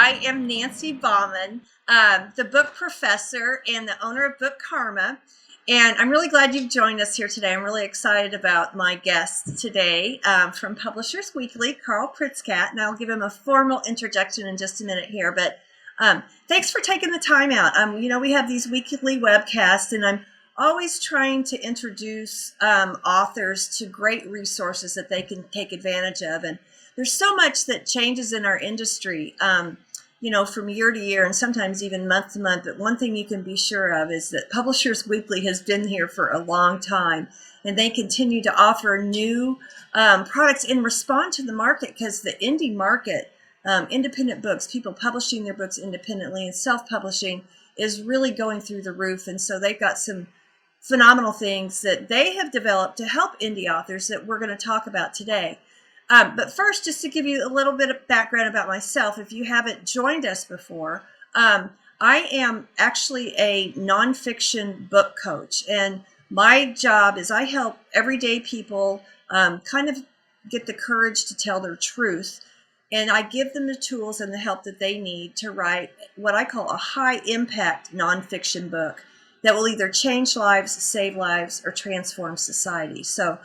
I am Nancy Bauman, the book professor and the owner of Bookarma. And I'm really glad you've joined us here today. I'm really excited about my guest today from Publishers Weekly, Carl Pritzkat. And I'll give him a formal introduction in just a minute here. But thanks for taking the time out. We have these weekly webcasts, and I'm always trying to introduce authors to great resources that they can take advantage of. And there's so much that changes in our industry, from year to year and sometimes even month to month. But one thing you can be sure of is that Publishers Weekly has been here for a long time, and they continue to offer new products and respond to the market, because the indie market, independent books, people publishing their books independently and self-publishing, is really going through the roof. And so they've got some phenomenal things that they have developed to help indie authors that we're going to talk about today. But first, just to give you a little bit of background about myself, if you haven't joined us before, I am actually a nonfiction book coach. And my job is I help everyday people kind of get the courage to tell their truth. And I give them the tools and the help that they need to write what I call a high impact nonfiction book that will either change lives, save lives, or transform society. So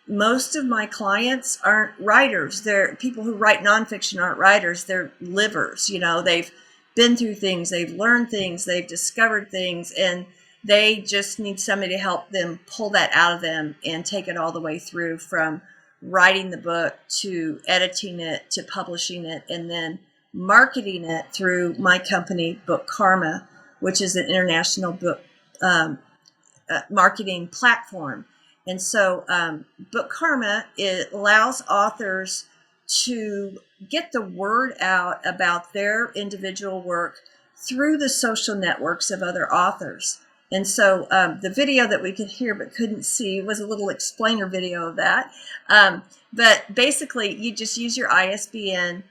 most of my clients aren't writers. They're people who write nonfiction aren't writers. They're livers. They've been through things, they've learned things, they've discovered things, and they just need somebody to help them pull that out of them and take it all the way through, from writing the book to editing it to publishing it and then marketing it through my company, Bookarma, which is an international book marketing platform. And so Bookarma, it allows authors to get the word out about their individual work through the social networks of other authors. And so the video that we could hear but couldn't see was a little explainer video of that. But basically, you just use your ISBN.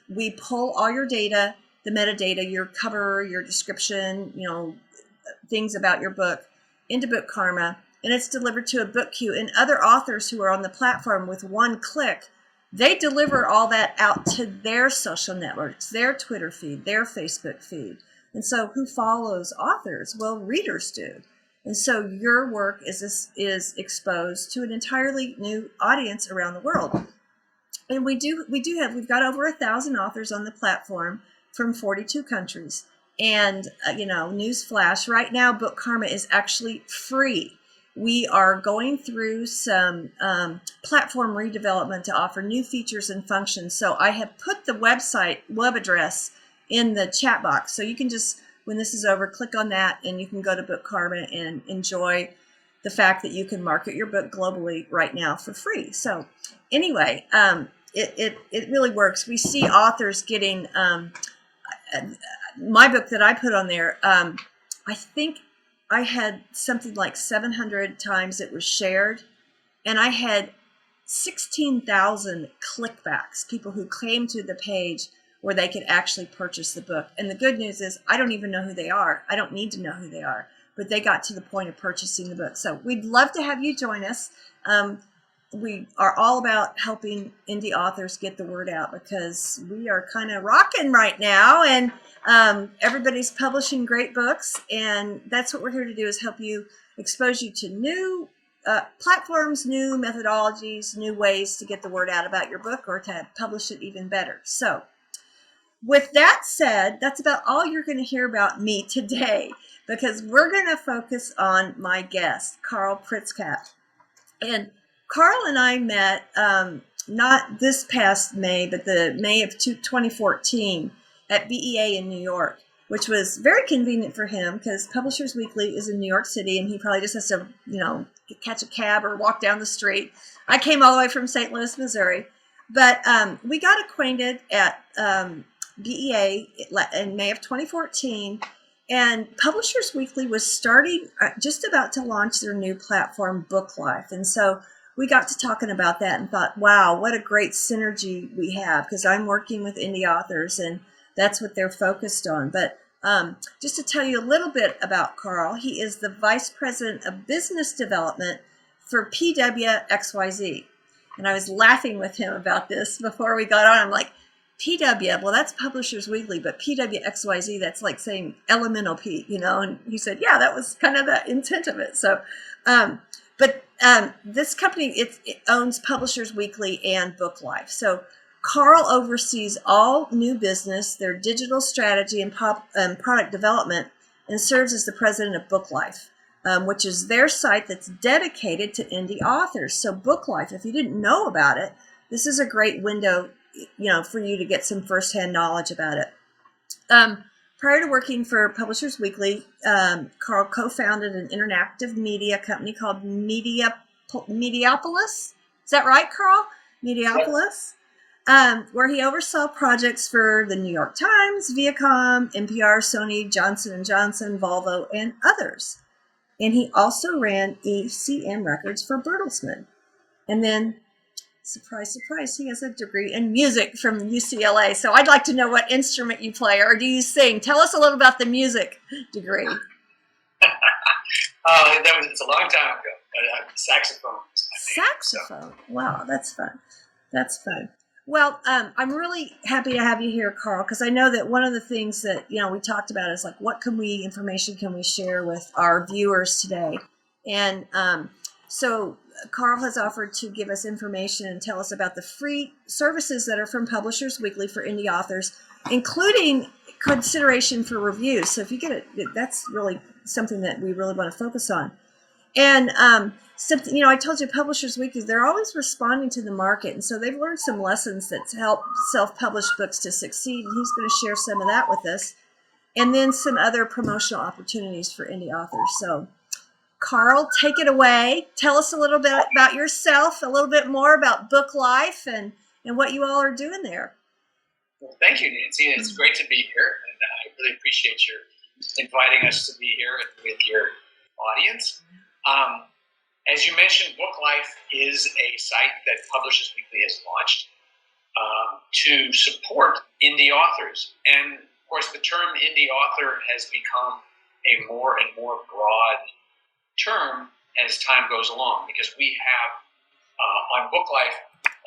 We pull all your data, the metadata, your cover, your description, things about your book into Bookarma, and it's delivered to a book queue. And other authors who are on the platform, with one click, they deliver all that out to their social networks, their Twitter feed, their Facebook feed. And so who follows authors? Well, readers do. And so your work is exposed to an entirely new audience around the world. And we've got over 1,000 authors on the platform from 42 countries. And, newsflash, right now, Bookarma is actually free. We are going through some platform redevelopment to offer new features and functions. So I have put the web address in the chat box. So you can just, when this is over, click on that and you can go to Bookarma and enjoy the fact that you can market your book globally right now for free. So anyway, it really works. We see authors getting, my book that I put on there, I think I had something like 700 times it was shared, and I had 16,000 clickbacks, people who came to the page where they could actually purchase the book. And the good news is I don't even know who they are. I don't need to know who they are, but they got to the point of purchasing the book. So we'd love to have you join us. We are all about helping indie authors get the word out, because we are kind of rocking right now, and everybody's publishing great books. And that's what we're here to do, is help you, expose you to new platforms, new methodologies, new ways to get the word out about your book or to publish it even better. So with that said, that's about all you're going to hear about me today, because we're going to focus on my guest, Carl Pritzkat. And Carl and I met not this past May, but the May of 2014 at BEA in New York, which was very convenient for him because Publishers Weekly is in New York City, and he probably just has to, catch a cab or walk down the street. I came all the way from St. Louis, Missouri. But we got acquainted at BEA in May of 2014, and Publishers Weekly was starting, just about to launch their new platform, BookLife. And so we got to talking about that and thought, wow, what a great synergy we have, because I'm working with indie authors and that's what they're focused on. But just to tell you a little bit about Carl, he is the Vice President of Business Development for PWXYZ. And I was laughing with him about this before we got on. I'm like, PW, well, that's Publishers Weekly, but PWXYZ, that's like saying elemental P, and he said, yeah, that was kind of the intent of it. So, but this company, it owns Publishers Weekly and BookLife. So Carl oversees all new business, their digital strategy and product development, and serves as the president of BookLife, which is their site that's dedicated to indie authors. So BookLife, if you didn't know about it, this is a great window, for you to get some firsthand knowledge about it. Prior to working for Publishers Weekly, Carl co-founded an interactive media company called Mediapolis. Is that right, Carl? Mediapolis, where he oversaw projects for the New York Times, Viacom, NPR, Sony, Johnson & Johnson, Volvo, and others. And he also ran ECM Records for Bertelsmann. And then, surprise, surprise, he has a degree in music from UCLA. So I'd like to know what instrument you play, or do you sing? Tell us a little about the music degree. It's a long time ago. Saxophone. Saxophone. So. Wow, that's fun. That's fun. Well, I'm really happy to have you here, Carl, because I know that one of the things that we talked about is like, what information can we share with our viewers today? And so Carl has offered to give us information and tell us about the free services that are from Publishers Weekly for indie authors, including consideration for reviews. So if you get it, that's really something that we really want to focus on. And something, I told you Publishers Weekly, they're always responding to the market. And so they've learned some lessons that help self-published books to succeed. And he's going to share some of that with us. And then some other promotional opportunities for indie authors. So Carl, take it away. Tell us a little bit about yourself, a little bit more about BookLife and what you all are doing there. Well, thank you, Nancy. It's great to be here. And I really appreciate your inviting us to be here with your audience. As you mentioned, BookLife is a site that Publishers Weekly has launched to support indie authors. And of course, the term indie author has become a more and more broad term as time goes along, because we have on BookLife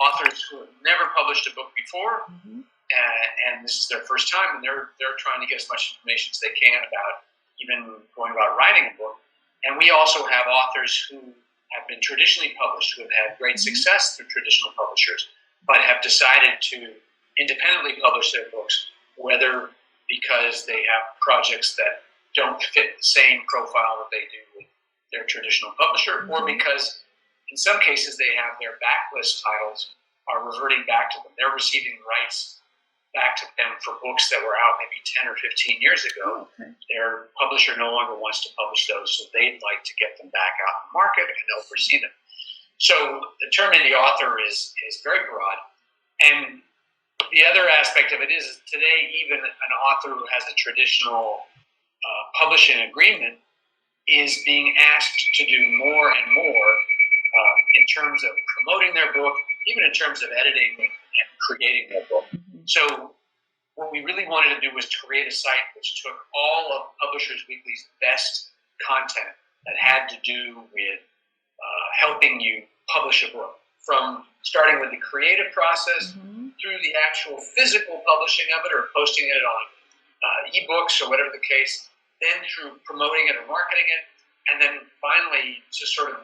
authors who have never published a book before, and this is their first time, and they're trying to get as much information as they can about even going about writing a book. And we also have authors who have been traditionally published, who have had great success through traditional publishers, but have decided to independently publish their books, whether because they have projects that don't fit the same profile that they do with their traditional publisher, or because in some cases they have their backlist titles are reverting back to them. They're receiving rights back to them for books that were out maybe 10 or 15 years ago. Their publisher no longer wants to publish those, so they'd like to get them back out in the market, and they'll foresee them. So the term indie author is very broad. And the other aspect of it is today, even an author who has a traditional publishing agreement is being asked to do more and more in terms of promoting their book, even in terms of editing and creating their book. So what we really wanted to do was to create a site which took all of Publishers Weekly's best content that had to do with helping you publish a book, from starting with the creative process through the actual physical publishing of it or posting it on ebooks or whatever the case, then through promoting it or marketing it, and then finally just sort of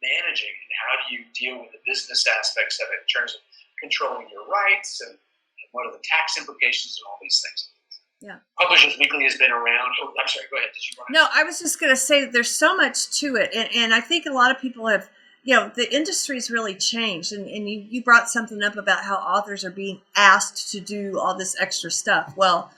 managing and how do you deal with the business aspects of it in terms of controlling your rights and what are the tax implications and all these things. Yeah. Publishers Weekly has been around. Oh, I'm sorry, go ahead. Did you want to? No, I was just going to say that there's so much to it. And I think a lot of people have, the industry's really changed. And you brought something up about how authors are being asked to do all this extra stuff. Well,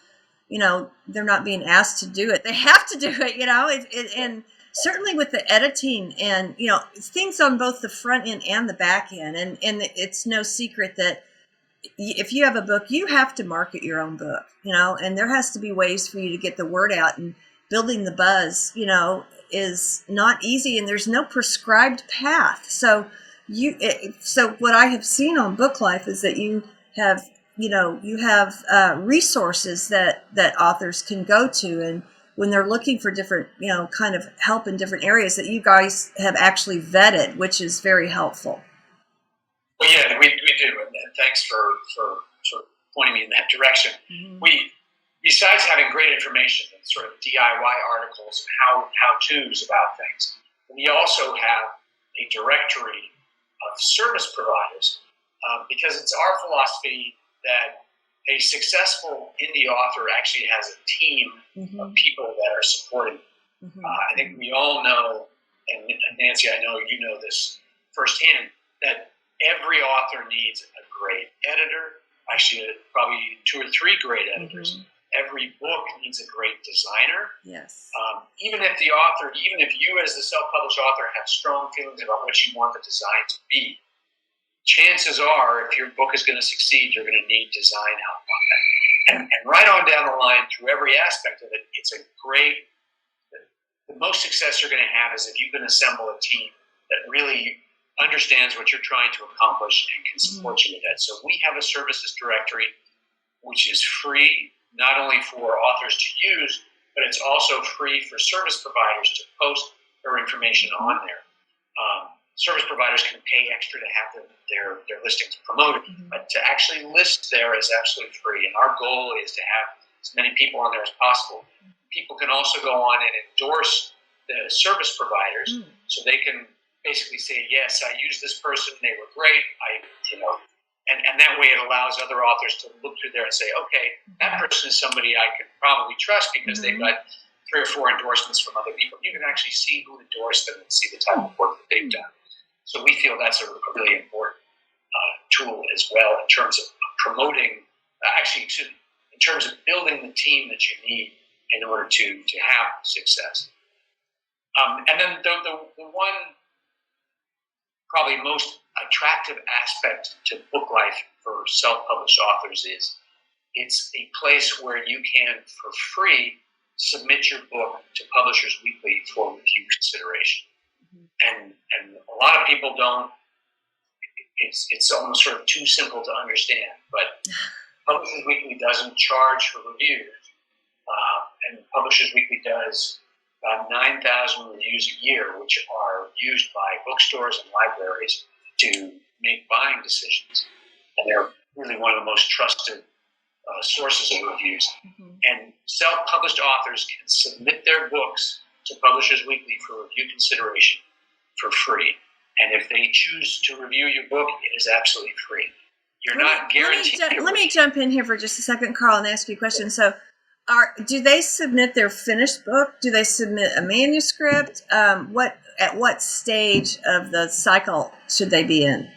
they're not being asked to do it. They have to do it, and certainly with the editing and, things on both the front end and the back end. And it's no secret that if you have a book, you have to market your own book, and there has to be ways for you to get the word out, and building the buzz, is not easy, and there's no prescribed path. So what I have seen on BookLife is that you have resources that authors can go to, and when they're looking for different, kind of help in different areas, that you guys have actually vetted, which is very helpful. Well, yeah, we do, and thanks for sort of pointing me in that direction. Mm-hmm. Besides having great information and sort of DIY articles and how-tos about things, we also have a directory of service providers because it's our philosophy that a successful indie author actually has a team mm-hmm. of people that are supporting them. Mm-hmm. I think we all know, and Nancy, I know you know this firsthand, that every author needs a great editor, actually probably 2 or 3 great editors. Mm-hmm. Every book needs a great designer. Yes. Even if you as the self-published author have strong feelings about what you want the design to be, chances are if your book is going to succeed, you're going to need design help on that. And right on down the line through every aspect of it, it's a great, the most success you're going to have is if you can assemble a team that really understands what you're trying to accomplish and can support you with that. So we have a services directory which is free, not only for authors to use, but it's also free for service providers to post their information on there. Service providers can pay extra to have their listings promoted, but to actually list there is absolutely free. And our goal is to have as many people on there as possible. People can also go on and endorse the service providers, so they can basically say, yes, I used this person, they were great, and that way it allows other authors to look through there and say, okay, that person is somebody I could probably trust because they've got 3 or 4 endorsements from other people. You can actually see who endorsed them and see the type of work that they've done. So we feel that's a really important tool as well in terms of promoting, in terms of building the team that you need in order to have success. And then the one probably most attractive aspect to BookLife for self-published authors is it's a place where you can, for free, submit your book to Publishers Weekly for review consideration. And a lot of people don't, it's almost sort of too simple to understand, but Publishers Weekly doesn't charge for reviews, and Publishers Weekly does about 9,000 reviews a year, which are used by bookstores and libraries to make buying decisions. And they're really one of the most trusted sources of reviews. And self-published authors can submit their books to Publishers Weekly for review consideration for free. And if they choose to review your book, it is absolutely free. You're not guaranteed. Let me jump in here for just a second, Carl, and ask you a question. So, do they submit their finished book? Do they submit a manuscript? At what stage of the cycle should they be in?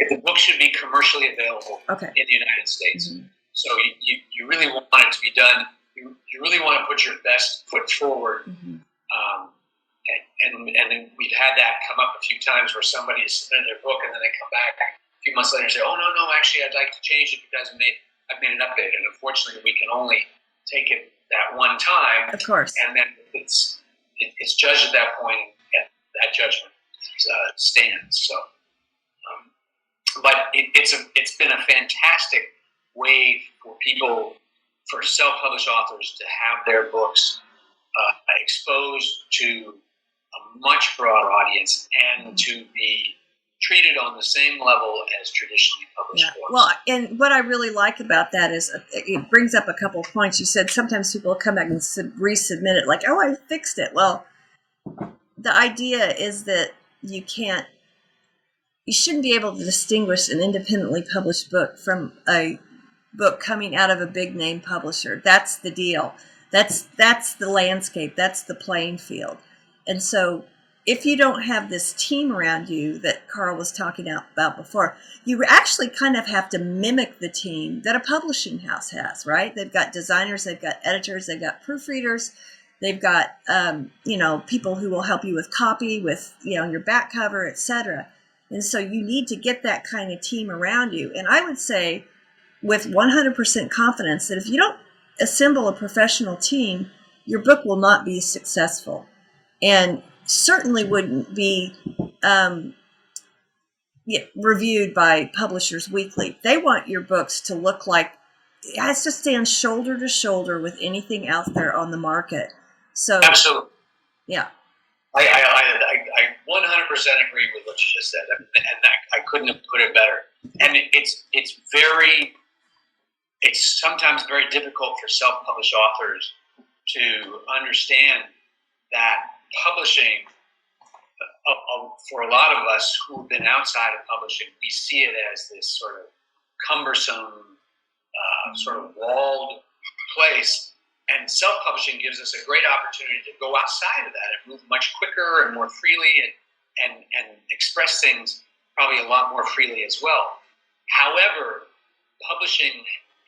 The book should be commercially available in the United States. So you really want it to be done. You really want to put your best foot forward. And we've had that come up a few times where somebody has submitted their book and then they come back a few months later and say, oh, no, actually, I'd like to change it because I've made an update. And unfortunately, we can only take it that one time. Of course. And then it's judged at that point, and that judgment stands. So, but it's been a fantastic way for self-published authors to have their books exposed to a much broader audience and to be treated on the same level as traditionally published books. Well, and what I really like about that is it brings up a couple of points. You said sometimes people come back and resubmit it like, oh, I fixed it. Well, the idea is that you shouldn't be able to distinguish an independently published book from a book coming out of a big name publisher. That's the deal. That's the landscape. That's the playing field. And so if you don't have this team around you that Carl was talking about before, you actually kind of have to mimic the team that a publishing house has, right? They've got designers, they've got editors, they've got proofreaders, they've got people who will help you with copy, with your back cover, etc. And so you need to get that kind of team around you. And I would say with 100% confidence that if you don't assemble a professional team, your book will not be successful. And certainly wouldn't be reviewed by Publishers Weekly. They want your books to look like it has to stand shoulder to shoulder with anything out there on the market. So absolutely, yeah, I 100% agree with what you just said, and I couldn't have put it better. And it's very it's sometimes very difficult for self-published authors to understand that publishing, for a lot of us who've been outside of publishing, we see it as this sort of cumbersome, sort of walled place. And self-publishing gives us a great opportunity to go outside of that and move much quicker and more freely and express things probably a lot more freely as well. However, publishing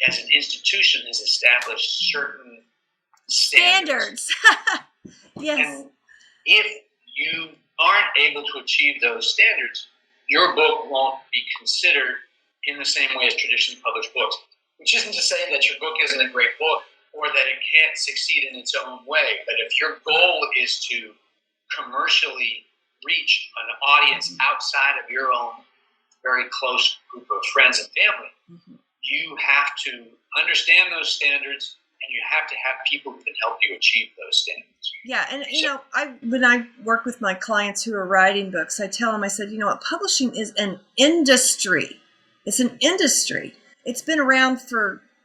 as an institution has established certain standards. Yes. And if you aren't able to achieve those standards, your book won't be considered in the same way as traditionally published books. Which isn't to say that your book isn't a great book or that it can't succeed in its own way. But if your goal is to commercially reach an audience outside of your own very close group of friends and family, you have to understand those standards, and you have to have people who can help you achieve those standards. Yeah, and when I work with my clients who are writing books, I tell them, I said, what, publishing is an industry. It's an industry. It's been around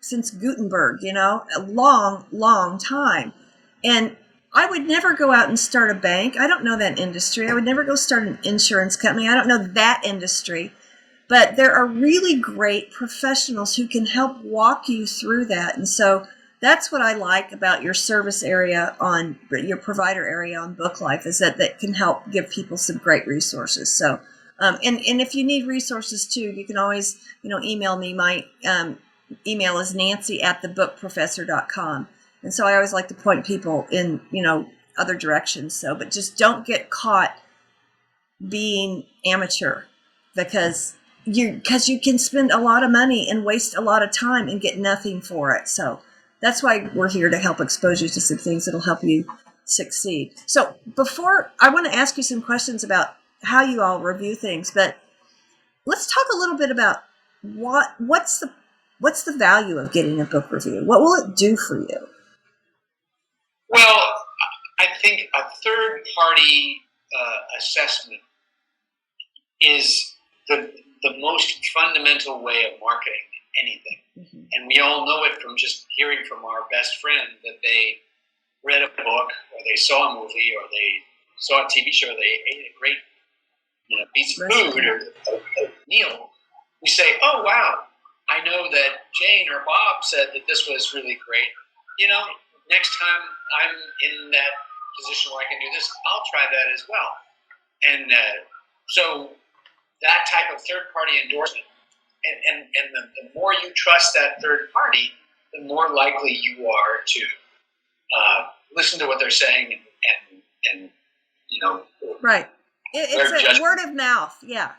since Gutenberg, a long, long time. And I would never go out and start a bank. I don't know that industry. I would never go start an insurance company. I don't know that industry. But there are really great professionals who can help walk you through that. And so that's what I like about your service area your provider area on BookLife, is that can help give people some great resources. So, and if you need resources too, you can always, email me. My email is nancy@thebookprofessor.com. And so I always like to point people in, other directions. So, but just don't get caught being amateur, because you can spend a lot of money and waste a lot of time and get nothing for it. So that's why we're here, to help expose you to some things that'll help you succeed. So before, I want to ask you some questions about how you all review things, but let's talk a little bit about what's the value of getting a book review? What will it do for you? Well, I think a third-party assessment is the most fundamental way of marketing anything. Mm-hmm. And we all know it from just hearing from our best friend that they read a book, or they saw a movie, or they saw a TV show, they ate a great piece of food or a meal. We say, oh, wow, I know that Jane or Bob said that this was really great. Next time I'm in that position where I can do this, I'll try that as well. And so that type of third-party endorsement, and the more you trust that third party, the more likely you are to listen to what they're saying and right. It's a word of mouth, yeah.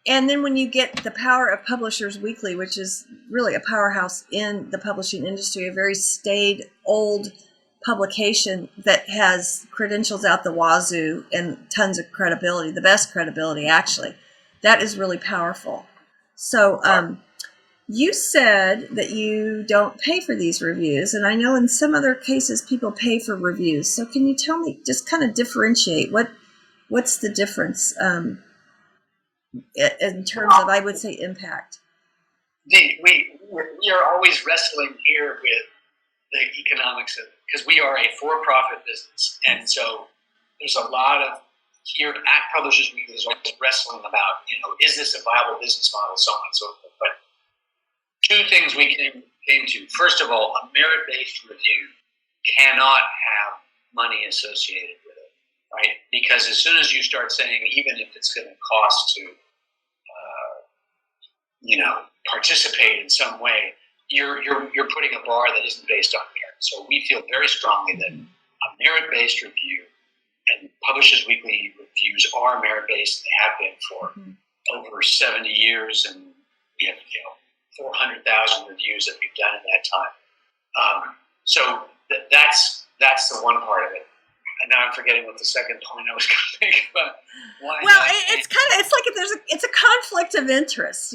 And then when you get the power of Publishers Weekly, which is really a powerhouse in the publishing industry, a very staid, old publication that has credentials out the wazoo and tons of credibility, the best credibility, actually, that is really powerful. So you said that you don't pay for these reviews, and I know in some other cases people pay for reviews. So can you tell me, just kind of differentiate, what's the difference in terms of, I would say, impact? We are always wrestling here with the economics of it, because we are a for-profit business, and so there's a lot of, here at Publishers Weekly, there's always wrestling about, is this a viable business model, so on and so forth. But two things we came to. First of all, a merit-based review cannot have money associated with it, right? Because as soon as you start saying, even if it's going to cost to, participate in some way, you're putting a bar that isn't based on merit. So we feel very strongly that a merit-based review, and Publishers Weekly reviews are merit-based. They have been for over 70 years, and we have 400,000 reviews that we've done in that time. So that's the one part of it. And now I'm forgetting what the second point I was going to make about. It's like it's a conflict of interest,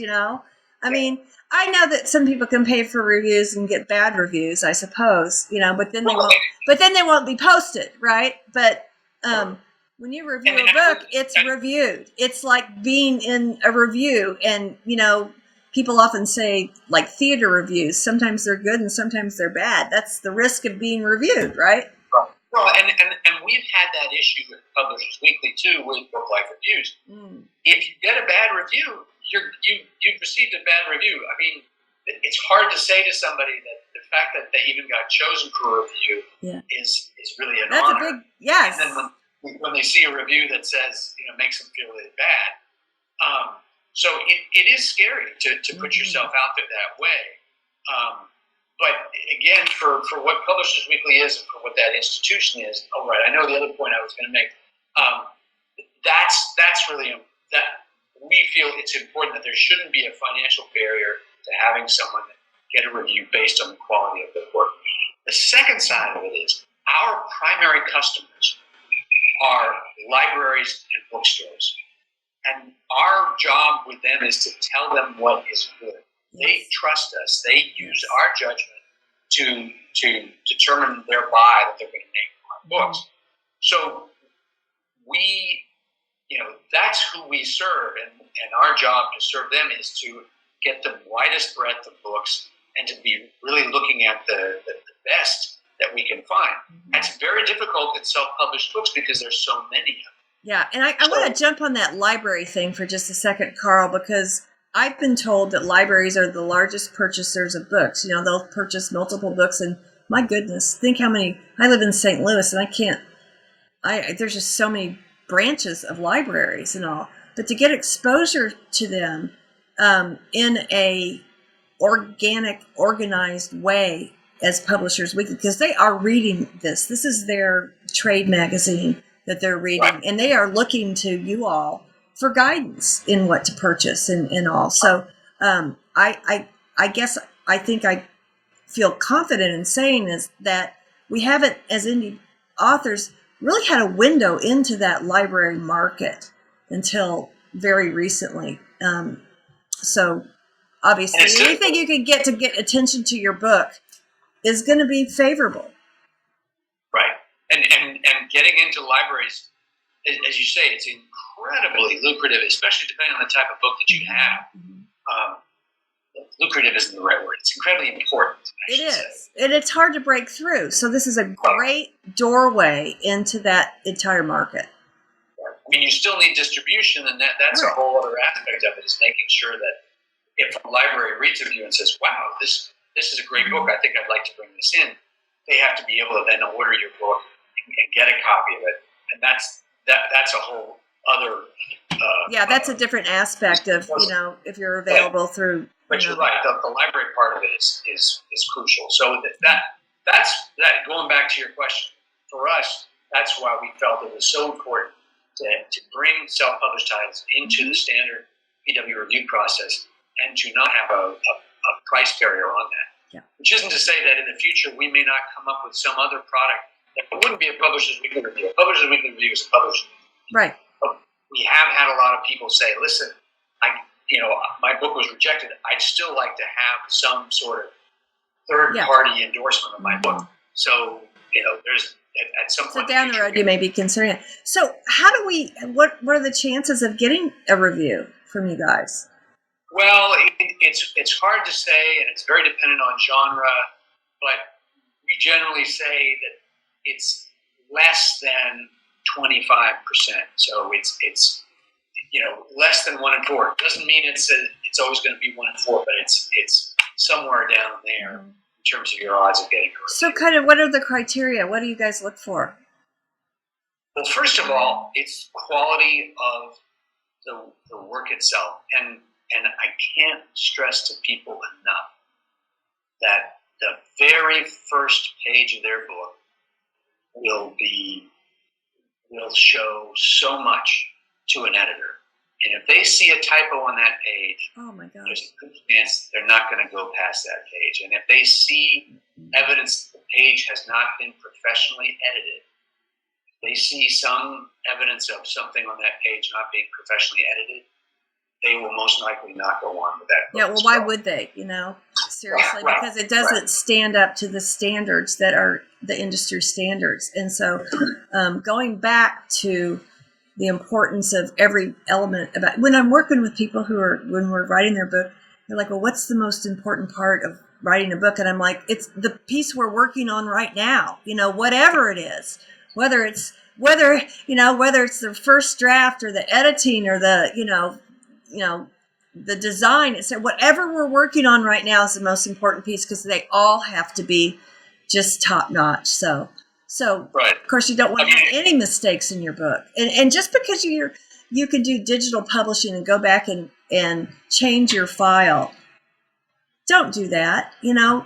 I mean, I know that some people can pay for reviews and get bad reviews, I suppose, but then they won't be posted, right? But when you review a book, it's reviewed. It's like being in a review, and people often say, like theater reviews, sometimes they're good and sometimes they're bad. That's the risk of being reviewed, right? Well, and we've had that issue with Publishers Weekly too, with BookLife reviews. If you get a bad review, you've received a bad review. I mean, it's hard to say to somebody that the fact that they even got chosen for a review is really an honor. That's a big yes. And then when they see a review that says, makes them feel really bad. So it is scary to put yourself out there that way. But again, for what Publishers Weekly is and for what that institution is, I know the other point I was going to make. That's really that we feel it's important that there shouldn't be a financial barrier to having someone get a review based on the quality of the work. The second side of it is our primary customers are libraries and bookstores. And our job with them is to tell them what is good. They trust us. They use our judgment to determine their buy that they're going to make on books. So that's who we serve, and our job to serve them is to get the widest breadth of books and to be really looking at the best that we can find. That's very difficult in self-published books because there's so many of them. Yeah, and I want to jump on that library thing for just a second, Carl, because I've been told that libraries are the largest purchasers of books. They'll purchase multiple books, and my goodness, think how many. I live in St. Louis, and there's just so many branches of libraries and all. But to get exposure to them in a organic, organized way as Publishers Weekly, because they are reading this. This is their trade magazine that they're reading, and they are looking to you all for guidance in what to purchase and all. So I guess I think I feel confident in saying is that we haven't, as indie authors, really had a window into that library market until very recently. So obviously, anything you can get to get attention to your book is going to be favorable. Right. And getting into libraries, as you say, it's incredibly lucrative, especially depending on the type of book that you have. Lucrative isn't the right word. It's incredibly important. It is. And it's hard to break through. So this is a great doorway into that entire market. I mean, you still need distribution, and that's a whole other aspect of it, is making sure that if a library reads of you and says, wow, this is a great book, I think I'd like to bring this in, they have to be able to then order your book and get a copy of it. And that's a whole other... that's a different aspect of, if you're available through... But you're right, the library part of it is crucial. So that's going back to your question, for us, that's why we felt it was so important to bring self-published titles into the standard PW review process and to not have a price barrier on that. Yeah. Which isn't to say that in the future we may not come up with some other product that wouldn't be a Publishers Weekly review. A Publishers Weekly review is a Publishers Weekly. Right. But we have had a lot of people say, listen, my book was rejected. I'd still like to have some sort of third-party endorsement of my book. So, there's at some point. So down the road, you may be considering it. So how do what are the chances of getting a review from you guys? Well, it's hard to say, and it's very dependent on genre, but we generally say that it's less than 25%. So it's less than 1 in 4. It doesn't mean it's always going to be 1 in 4, but it's somewhere down there in terms of your odds of getting a review. So kind of what are the criteria? What do you guys look for? Well, first of all, it's quality of the work itself. And I can't stress to people enough that the very first page of their book will show so much to an editor. And if they see a typo on that page, there's a good chance they're not going to go past that page. And if they see evidence that the page has not been professionally edited, if they see some evidence of something on that page not being professionally edited, they will most likely not go on with that book. Yeah, well, why would they, seriously? Right, because it doesn't stand up to the standards that are the industry standards. And so going back to the importance of every element about when I'm working with people when we're writing their book, they're like, well, what's the most important part of writing a book? And I'm like, it's the piece we're working on right now, whatever it is, whether it's the first draft or the editing or the the design. It's whatever we're working on right now is the most important piece, because they all have to be just top notch. So Right. Of course, you don't want to have any mistakes in your book. And just because you can do digital publishing and go back and change your file, don't do that.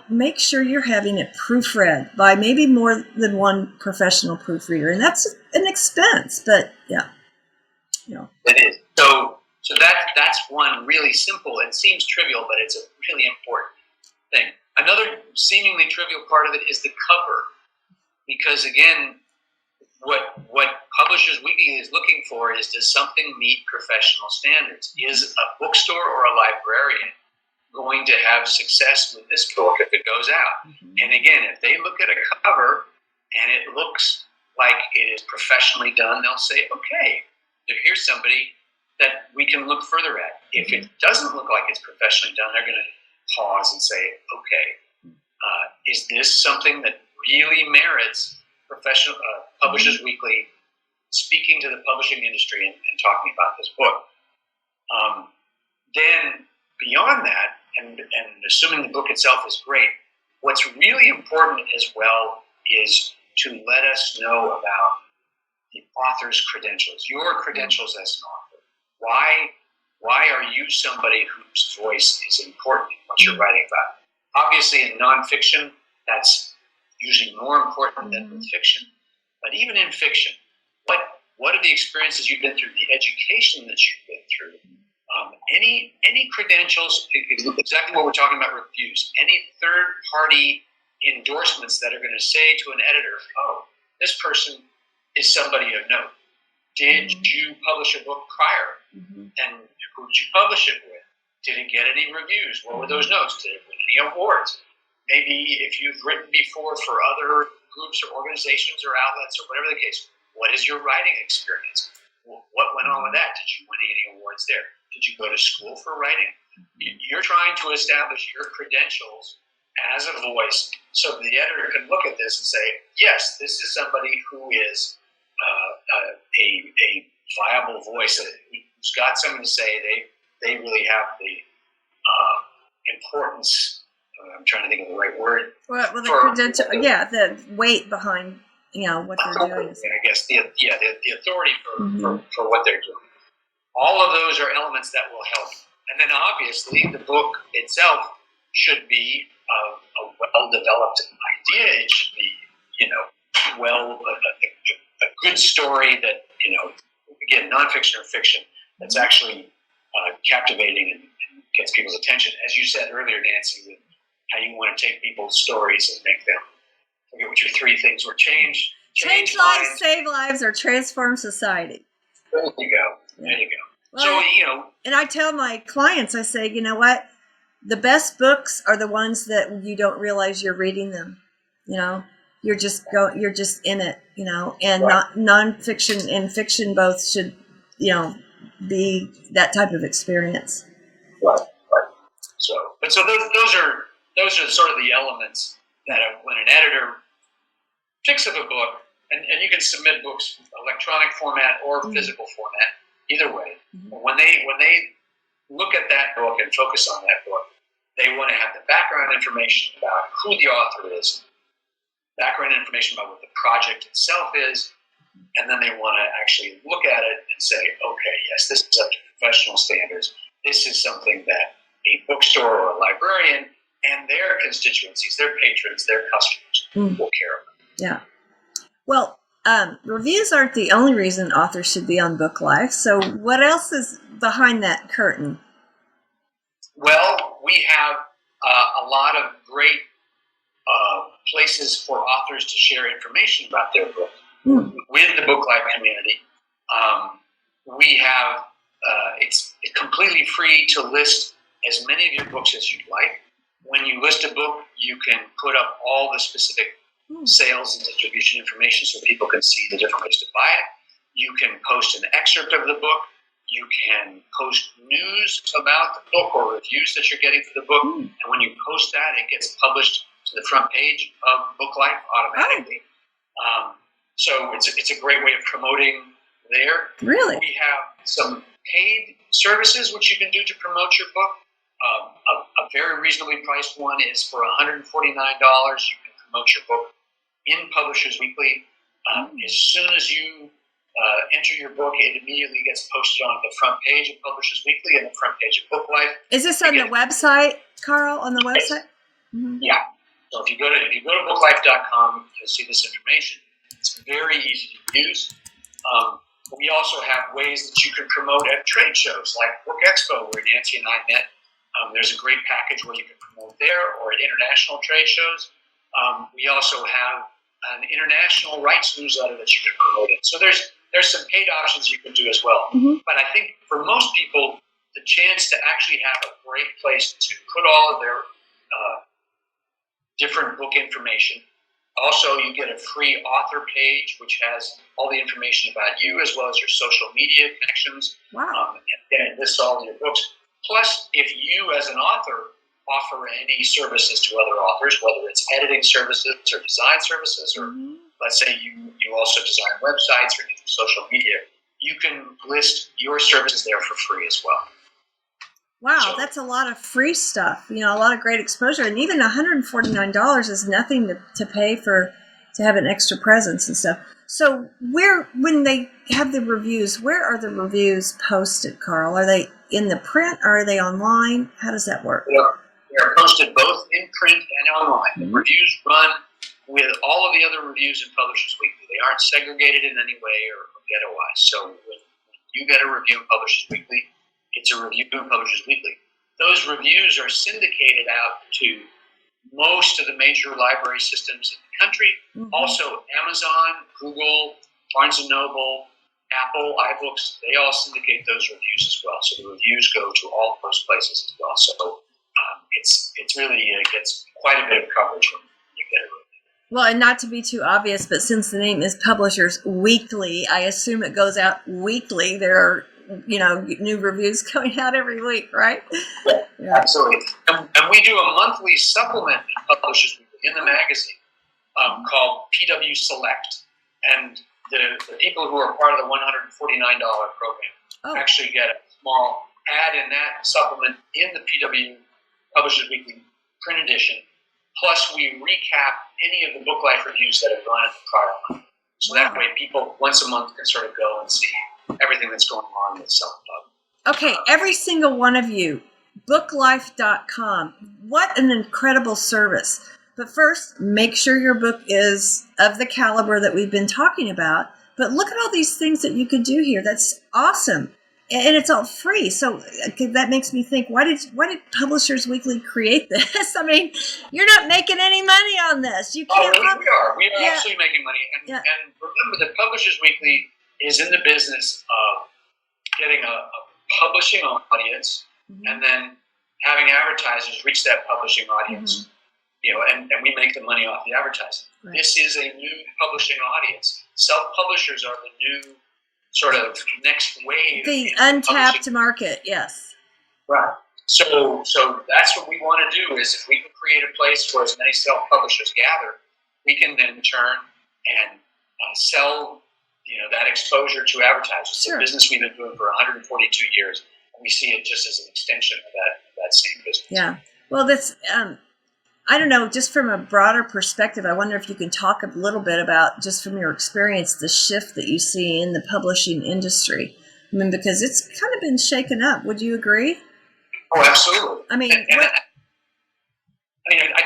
Make sure you're having it proofread by maybe more than one professional proofreader, and that's an expense. But yeah, It is. So that's one really simple and seems trivial, but it's a really important thing. Another seemingly trivial part of it is the cover, because again, what Publishers Weekly is looking for is, does something meet professional standards? Is a bookstore or a librarian going to have success with this book if it goes out? Mm-hmm. And again, if they look at a cover and it looks like it is professionally done, they'll say, okay, here's somebody that we can look further at. If it doesn't look like it's professionally done, they're going to pause and say, okay, is this something that really merits professional Publishers Weekly speaking to the publishing industry and talking about this book? Then beyond that, and assuming the book itself is great, what's really important as well is to let us know about the author's credentials, your credentials as an author. Why are you somebody whose voice is important in what you're writing about? Obviously, in nonfiction, that's usually more important than with fiction. But even in fiction, what are the experiences you've been through, the education that you've been through? Any credentials, exactly what we're talking about, reviews, any third-party endorsements that are going to say to an editor, oh, this person is somebody of note. Did you publish a book prior? And who did you publish it with? Did it get any reviews? What were those notes? Did it win any awards? Maybe if you've written before for other groups or organizations or outlets or whatever the case, what is your writing experience? What went on with that? Did you win any awards there? Did you go to school for writing? You're trying to establish your credentials as a voice so the editor can look at this and say, yes, this is somebody who is a viable voice, who's got something to say. They really have the importance. I'm trying to think of the right word. Well, the credential, the weight behind what they're doing. I guess the authority for what they're doing. All of those are elements that will help. And then obviously the book itself should be a well-developed idea. It should be, a good story that, again, nonfiction or fiction, that's actually captivating and gets people's attention. As you said earlier, Nancy, with how you want to take people's stories and make them, I forget what your three things were: change lives, save lives, or transform society. There you go. There you go. Well, so, and I tell my clients, I say, you know what? The best books are the ones that you don't realize you're reading them. You're just in it, and right. Nonfiction and fiction both should, be that type of experience. Right. So those are sort of the elements that when an editor picks up a book, and you can submit books electronic format or physical format, either way. When they look at that book and focus on that book, they want to have the background information about who the author is, background information about what the project itself is, and then they want to actually look at it and say, okay, yes, this is up to professional standards. This is something that a bookstore or a librarian and their constituencies, their patrons, their customers will care about. Yeah. Well, reviews aren't the only reason authors should be on BookLife. So what else is behind that curtain? Well, we have a lot of great places for authors to share information about their book with the BookLife community. We have it's completely free to list as many of your books as you'd like. When you list a book, you can put up all the specific sales and distribution information so people can see the different ways to buy it. You can post an excerpt of the book. You can post news about the book or reviews that you're getting for the book. And when you post that, it gets published to the front page of BookLife automatically. So it's a great way of promoting there. Really? We have some paid services which you can do to promote your book. A very reasonably priced one is for $149. You can promote your book in Publishers Weekly. As soon as you enter your book, it immediately gets posted on the front page of Publishers Weekly and the front page of BookLife. Is this on the website, Carl? On the website? Mm-hmm. Yeah. So if you go to booklife.com, you'll see this information. It's very easy to use. We also have ways that you can promote at trade shows like Book Expo, where Nancy and I met. There's a great package where you can promote there, or at international trade shows. We also have an international rights newsletter that you can promote in. So there's some paid options you can do as well. Mm-hmm. But I think for most people, the chance to actually have a great place to put all of their different book information. Also, you get a free author page, which has all the information about you as well as your social media connections. Wow. And it lists all of your books. Plus, if you as an author offer any services to other authors, whether it's editing services or design services, or let's say you also design websites or you do social media, you can list your services there for free as well. Wow, that's a lot of free stuff. A lot of great exposure. And even $149 is nothing to pay to have an extra presence and stuff. So when they have the reviews, where are the reviews posted, Carl? Are they in the print or are they online? How does that work? They are posted both in print and online. The reviews run with all of the other reviews in Publishers Weekly. They aren't segregated in any way or ghettoized. So when you get a review in Publishers Weekly, it's a review in Publishers Weekly. Those reviews are syndicated out to most of the major library systems in the country. Also, Amazon, Google, Barnes & Noble, Apple, iBooks, they all syndicate those reviews as well. So the reviews go to all of those places as well. So it's really, it gets quite a bit of coverage when you get a review. Well, and not to be too obvious, but since the name is Publishers Weekly, I assume it goes out weekly. There are new reviews going out every week, right? Yeah. Absolutely. And we do a monthly supplement in Publishers Weekly in the magazine called PW Select. And the people who are part of the $149 program actually get a small ad in that supplement in the PW Publishers Weekly print edition. Plus, we recap any of the BookLife reviews that have gone in the prior month. So that way people once a month can sort of go and see everything that's going on with self-pub. Okay, every single one of you, booklife.com. What an incredible service. But first, make sure your book is of the caliber that we've been talking about. But look at all these things that you could do here. That's awesome. And it's all free. So that makes me think, why did Publishers Weekly create this? I mean, you're not making any money on this. You can't. We are. We are absolutely making money. And remember that Publishers Weekly is in the business of getting a publishing audience and then having advertisers reach that publishing audience. And we make the money off the advertising. Right. This is a new publishing audience. Self-publishers are the new sort of next wave. The untapped market, yes. Right. So that's what we want to do, is if we can create a place where as many self-publishers gather, we can then turn and sell that exposure to advertisers. Sure. It's a business we've been doing for 142 years. And we see it just as an extension of that same business. Yeah. Well, that's... I don't know, just from a broader perspective, I wonder if you can talk a little bit about, just from your experience, the shift that you see in the publishing industry. I mean, because it's kind of been shaken up. Would you agree? Oh, absolutely. I mean, I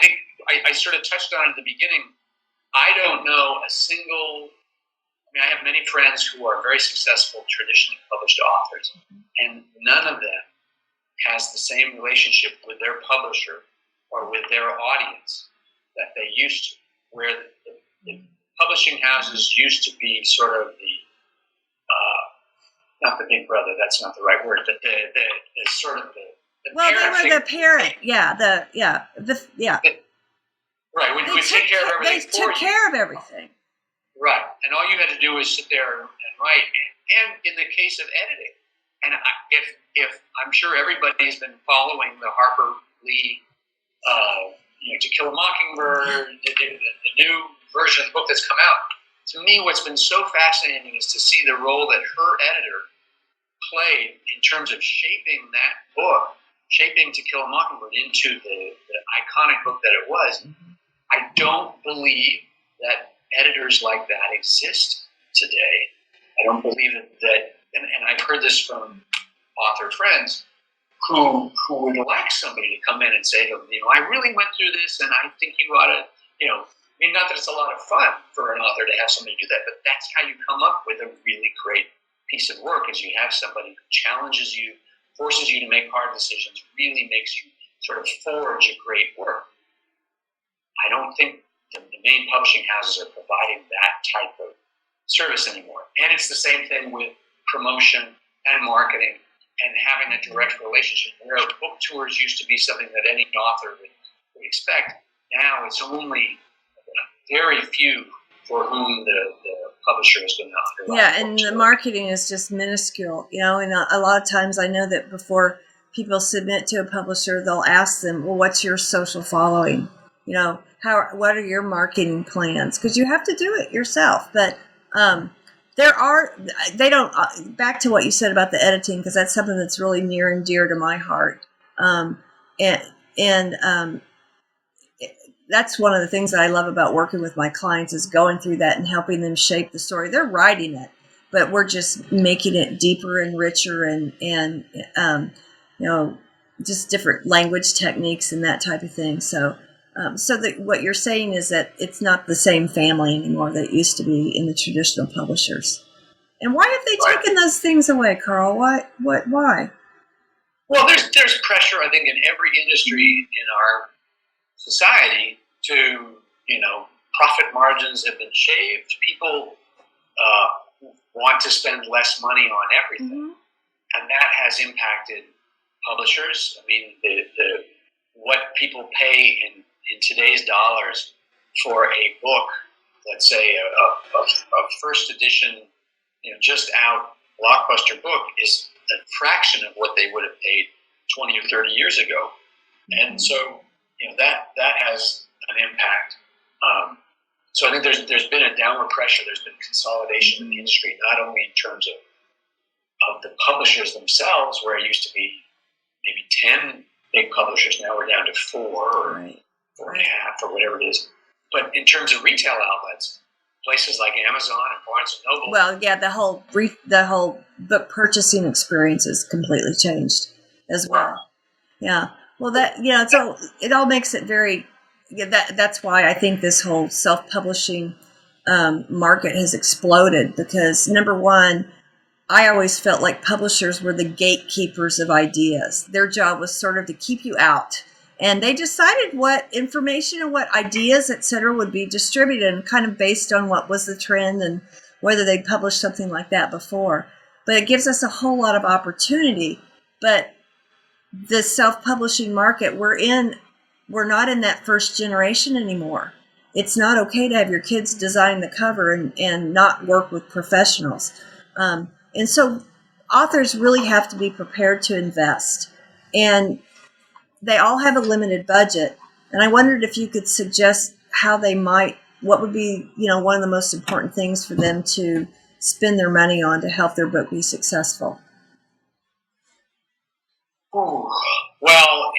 think I sort of touched on it at the beginning. I don't know a single... I have many friends who are very successful, traditionally published authors, and none of them has the same relationship with their publisher or with their audience that they used to, where the publishing houses used to be sort of not the big brother, that's not the right word, but the sort of the well, they were the parent, right, when we take care of everything they took care of everything. Right, and all you had to do was sit there and write. And in the case of editing, And if I'm sure everybody's been following the Harper Lee, To Kill a Mockingbird, the new version of the book that's come out. To me, what's been so fascinating is to see the role that her editor played in terms of shaping that book, shaping To Kill a Mockingbird into the iconic book that it was. I don't believe that editors like that exist today. I don't believe that and I've heard this from author friends who would like somebody to come in and say to them, I really went through this and I think you ought to, not that it's a lot of fun for an author to have somebody do that, but that's how you come up with a really great piece of work, is you have somebody who challenges you, forces you to make hard decisions, really makes you sort of forge a great work. I don't think the main publishing houses are providing that type of service anymore. And it's the same thing with promotion and marketing and having a direct relationship. Where book tours used to be something that any author would expect, now it's only very few for whom the publisher is going to underwrite. Yeah, and the marketing is just minuscule, and a lot of times I know that before people submit to a publisher, they'll ask them, well, what's your social following? What are your marketing plans? Because you have to do it yourself. But back to what you said about the editing, because that's something that's really near and dear to my heart. That's one of the things that I love about working with my clients, is going through that and helping them shape the story. They're writing it, but we're just making it deeper and richer and just different language techniques and that type of thing. So what you're saying is that it's not the same family anymore that it used to be in the traditional publishers. And why have they taken those things away, Carl? Why? Well, there's pressure, I think, in every industry in our society to, profit margins have been shaved. People want to spend less money on everything, and that has impacted publishers. I mean, the what people pay in today's dollars for a book, let's say a first edition, just out blockbuster book, is a fraction of what they would have paid 20 or 30 years ago. And so, that has an impact. So I think there's been a downward pressure. There's been consolidation in the industry, not only in terms of the publishers themselves, where it used to be maybe 10 big publishers, now we're down to 4 or 4.5 or whatever it is. But in terms of retail outlets, places like Amazon and Barnes and Noble. Well, yeah, the whole book purchasing experience is completely changed as well. Wow. Yeah. Well, it all makes it very. Yeah, that's why I think this whole self-publishing market has exploded, because number one, I always felt like publishers were the gatekeepers of ideas. Their job was sort of to keep you out. And they decided what information and what ideas, et cetera, would be distributed, and kind of based on what was the trend and whether they'd published something like that before. But it gives us a whole lot of opportunity. But the self-publishing market we're not in that first generation anymore. It's not okay to have your kids design the cover and not work with professionals. And so authors really have to be prepared to invest. And they all have a limited budget. And I wondered if you could suggest what would be, one of the most important things for them to spend their money on to help their book be successful. Ooh. Well,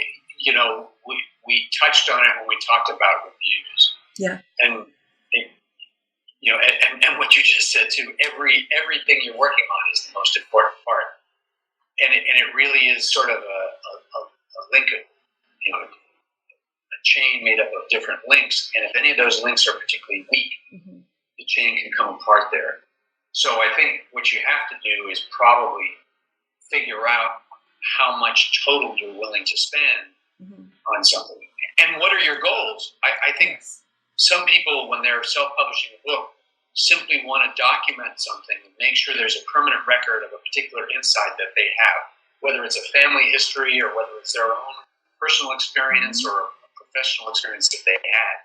we touched on it when we talked about reviews. Yeah. And and what you just said too, everything you're working on is the most important part. And it really is sort of a link, a chain made up of different links. And if any of those links are particularly weak, the chain can come apart there. So I think what you have to do is probably figure out how much total you're willing to spend on something. And what are your goals? I think some people, when they're self-publishing a book, simply want to document something and make sure there's a permanent record of a particular insight that they have, whether it's a family history or whether it's their own personal experience or a professional experience that they had.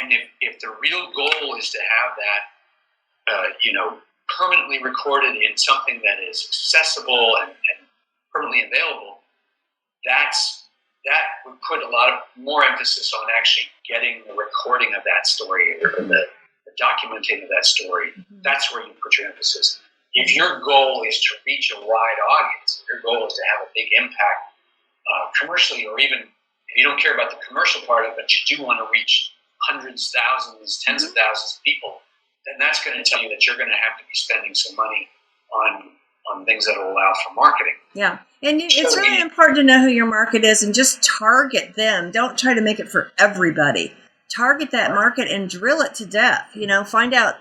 And if the real goal is to have that, permanently recorded in something that is accessible and permanently available, that would put a lot of more emphasis on actually getting the recording of that story or the documenting of that story. That's where you put your emphasis. If your goal is to reach a wide audience, your goal is to have a big impact commercially, or even if you don't care about the commercial part of it, but you do want to reach hundreds, thousands, tens of thousands of people, then that's going to tell you that you're going to have to be spending some money on things that will allow for marketing. Yeah. And it's really important to know who your market is and just target them. Don't try to make it for everybody. Target that market and drill it to death. Find out,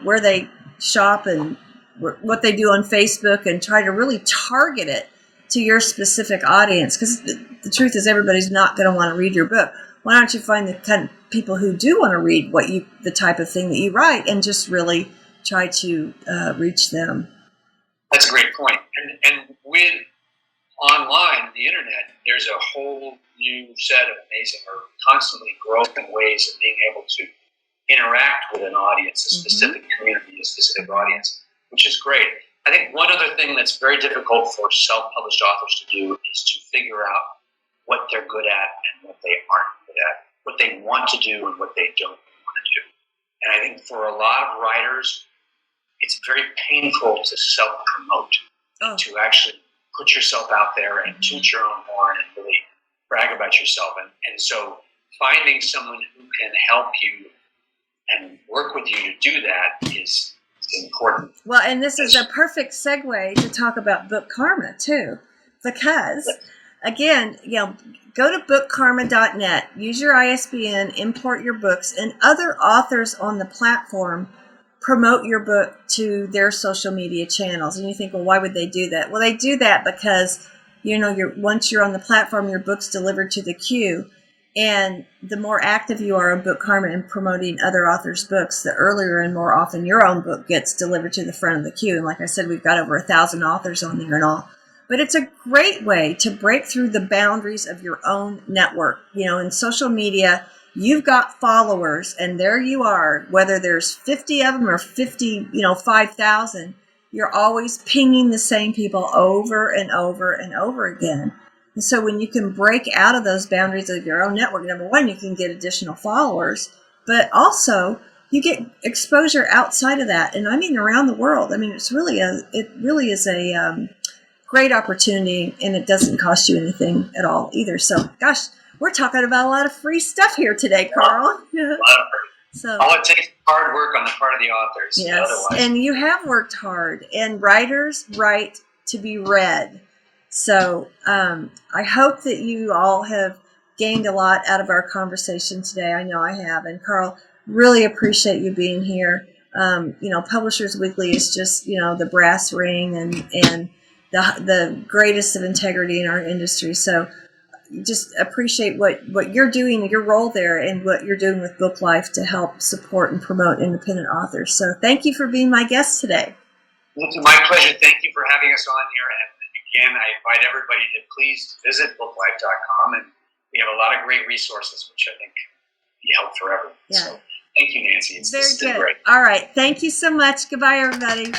where they shop and what they do on Facebook, and try to really target it to your specific audience. Because the truth is, everybody's not going to want to read your book. Why don't you find the kind of people who do want to read the type of thing that you write, and just really try to reach them? That's a great point. And with online, the internet, there's a whole new set of amazing or constantly growing ways of being able to interact with an audience, a specific community, a specific audience, which is great. I think one other thing that's very difficult for self-published authors to do is to figure out what they're good at and what they aren't good at, what they want to do and what they don't want to do. And I think for a lot of writers, it's very painful to self-promote, to actually put yourself out there and toot your own horn and really brag about yourself. And so finding someone who can help you and work with you to do that is important. Well, and this is a perfect segue to talk about Bookarma too, because again, go to bookkarma.net, use your ISBN, import your books, and other authors on the platform promote your book to their social media channels. And you think, well, why would they do that? Well, they do that because, once you're on the platform, your book's delivered to the queue. And the more active you are on Bookarma in promoting other authors' books, the earlier and more often your own book gets delivered to the front of the queue. And like I said, we've got over 1,000 authors on there and all. But it's a great way to break through the boundaries of your own network. In social media, you've got followers, and there you are, whether there's 50 of them or 5,000, you're always pinging the same people over and over and over again. And so when you can break out of those boundaries of your own network, number one, you can get additional followers, but also you get exposure outside of that. And I mean, around the world. I mean, it really is a great opportunity, and it doesn't cost you anything at all either. So, gosh, we're talking about a lot of free stuff here today, Carl. So all it takes is hard work on the part of the authors. Yes, and you have worked hard, and writers write to be read. So I hope that you all have gained a lot out of our conversation today. I know I have. And Carl, really appreciate you being here. Publishers Weekly is just, the brass ring and the greatest of integrity in our industry. So just appreciate what you're doing, your role there, and what you're doing with BookLife to help support and promote independent authors. So thank you for being my guest today. It's my pleasure. Thank you for having us on here. And again, I invite everybody to please visit booklife.com, and we have a lot of great resources, which I think be helped forever. Yeah. So thank you, Nancy. It's very good. Great. All right. Thank you so much. Goodbye, everybody.